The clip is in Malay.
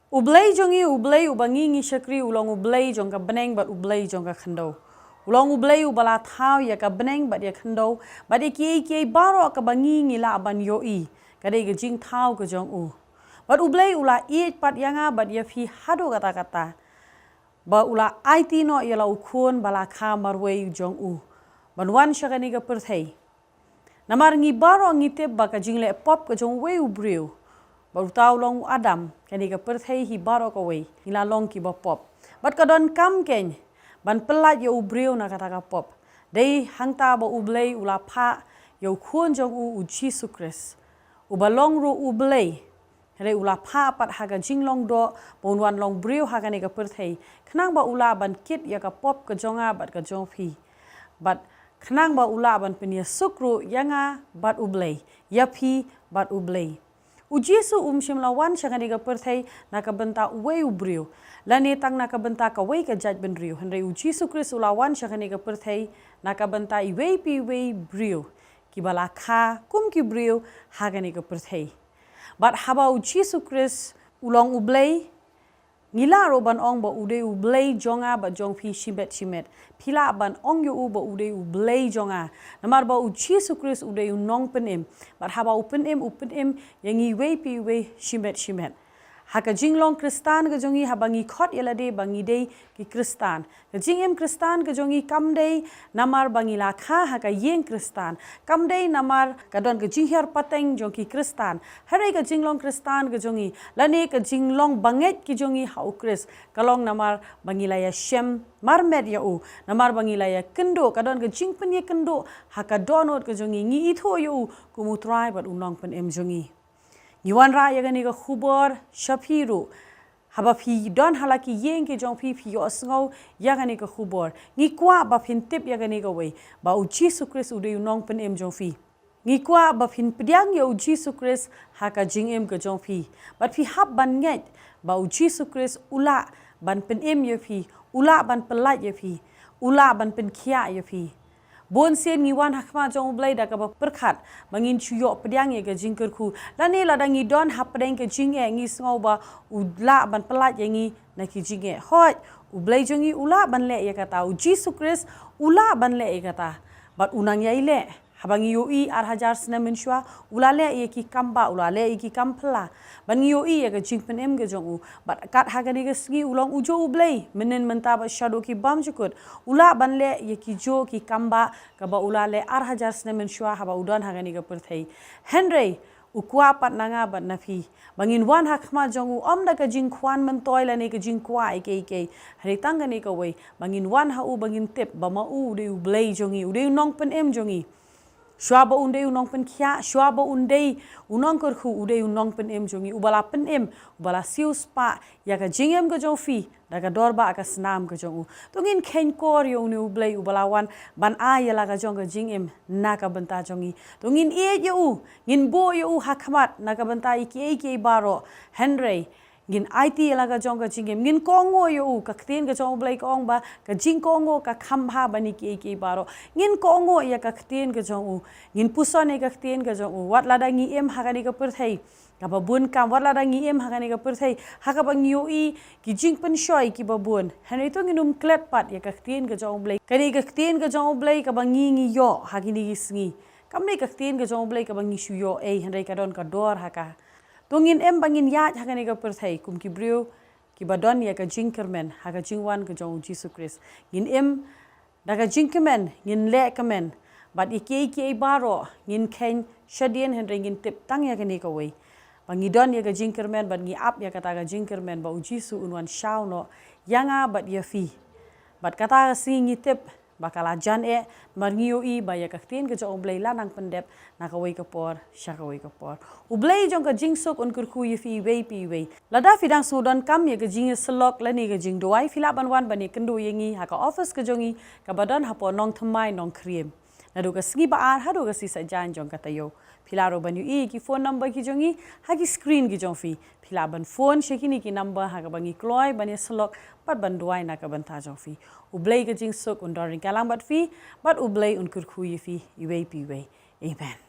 Ublay jongi ublay ubangi ngi shakri ulong ublay jong ka beneng bat ublay jong ka khando. Ulong ublay ubala thau ya ka beneng bat ya khando bat iki baro ka bangi ngi la ban yoi kadai ga jing thau ka jong u. Bat ublay ula pat yanga bat ya fi hado kata-kata. Ba ula IT no ya la ukun bala kha marwei jong u. Ban wan shakani ka perthei. Namar ngi baro ngi tep ba ka jing le pop ka jong wei ubriu. Baru tahu long Adam kani ka perthei hi baro ka wei hila long ki ba pop. Bat ka don kam ken ban pelat ya ubriu na kata ka pop. Dei hangta ba ublay ula pha ya ukun jong u Jisu Kris. Ubalong ru ublay. Hei ula pha pat haga jinglong do bonwan long briu haga ni ka perthei. Khnang ba ula ban kit ya ka pop ka jonga bat ka jong phi. Bat khnang ba ula ban penia sukru yanga bat ublay. Ya phi bat ublay. Jisu shimlawan shangani ka perthei nakabenta wei ubriu. Lani tang nakabenta ka wei ka judge ben riu. Henry Jisu Kris ulawan shangani ka perthei nakabenta I wei pi wei briu. Kibala kha kum ki briu hagani ka perthei. But haba Jisu Kris ulong ublay ngila ro ban ong ba ude ublay jonga ba jong phi shimet. Pila ban ong yu ba ude ublay jonga. Namar ba Jisu Kris ude Nongpynim. But haba upenim yangi wei pi wei shimet. Haka jinglong Kristan ka jongi habangi khot yalade bangi dei ki Kristan. Ka jingem Kristan ka jongi kamdei namar bangi lakha haka yeng Kristan. Kamdei namar kadon ka jingher pateng jong ki Kristan. Harai ka jinglong Kristan ka jongi lane ka jinglong banget ki jongi hau Kris. Kalong namar bangi laya shem marmed ya u namar bangi laya kendo kadon ka jingpen ye kendo haka donot ka jongi ngi itho ya u kumutrai bat Nongpynim jongi. Yuan ra ya gani ka khubor shapiru haba phi don halaki yeng ke jong phi yo asngau ya gani ka khubor ngi kwa ba phin tip ya gani ka wei ba Jisu Kris ude Nongpynim jong phi ngi kwa ba phin pdiang yo Jisu Kris haka jingem ka jong phi bat phi hab ban nget ba Jisu Kris ula ban penim ye phi ula ban pelat ye phi ula ban pen khia ye phi Bon sen ngi wan hakma jong ublay da ka ba perkhat bangin chuyo pediang ye ka jingker khu lani ladangi don hapdeng ka jinge ngi sngo ba ula ban pelat ye ngi na ki jinge hot ublay jongi ula ban le ye kata Jisu Kris ula ban le ye kata bat unang ye le habangi yoi arhajar sna menshwa ula le ye ki kamba ula le ye ki kampla bangi yoi ye ka Nongpynim ka jong u bat kat hagani ka sgi ulong ujo ublay menen menta ba shadow ki bam jukut ula ban le ye ki jo ki kamba ka ba ula le arhajar sna menshwa haba udon hagani ka perthei Henry ukwa pat nanga bat nafi bangin wan hakma jong u da ka jing khwan man toy la ne ka jing kwa ke hari tangani ka wei bangin wan ha u bangin tip ba ma u de ublay jongi ude Nongpynim jongi Shwaba unde Nongpen khia shwaba unde unongkerkhu ude Nongpynim jongi ubala penim ubala siuspa ya ka jingem ka jong fi daga dorba ka snam ka jong u tungin khen kor yo ne ublay ubala wan ban a ya la ka jong ka jingem na ka benta jongi tungin e yo ngin bo yo hakmat na ka benta iki baro Henry ngin IT la ka jong ka jingem ngin kongo yo ka ktin ka jong ublay kong ba ka jing kongo ka khamba bani ki baro ngin kongo ya ka ktin ka jong u ngin puson ka ktin ka jong u wat lada ngi em hagani ka perthei ka babun kam wat lada ngi em hagani ka perthei haka bang yoi ki jing pen shoi ki babun hanai to nginum klet pat ya ka ktin ka jong ublay kani ka ktin ka jong ublay ka bang ngi yo hagini gisngi kamne ka ktin ka jong ublay ka bang ngi shu yo hanai ka don ka dor haka Tungin em bangin yat hagani ka perthei kum ki briu ki badon ya ka jingkermen haga jingwan ka jong Jisu Kris ngin em daga jingkermen ngin le kamen bat iki baro ngin ken shadien Henry ngin tip tang ya gani ka wei bangi don ya ka jingkermen bat ngi ap ya kata ka jingkermen ba Jisu unwan shaw no yanga bat ya fi bat kata si ngi tip bakala jan marngi yoi ba ya ka ktin ka jong ublay lanang pendep na ka wei ka por sha ka wei ka por ublay jong ka jingsuk un kurkhu ye fi wei pi wei lada fidang sudan kam ye ka jing slok lani ka jing doai filaban wan bani kendo yengi ha ka office ka jongi ka badan ha po Nongthymmai Nongkhryiem nadu ka sgi ba ar hadu ka si sa jan jong ka tayo Pilaro banyu ki phone number ki jongi hagi screen ki jong fi pilaban phone shekini ki number haga bangi kloy bani slok pat banduai na ka banta jong fi ublay ka jing sok undoring kalang bat fi bat ublay unkur khuyi fi iwei pi wei amen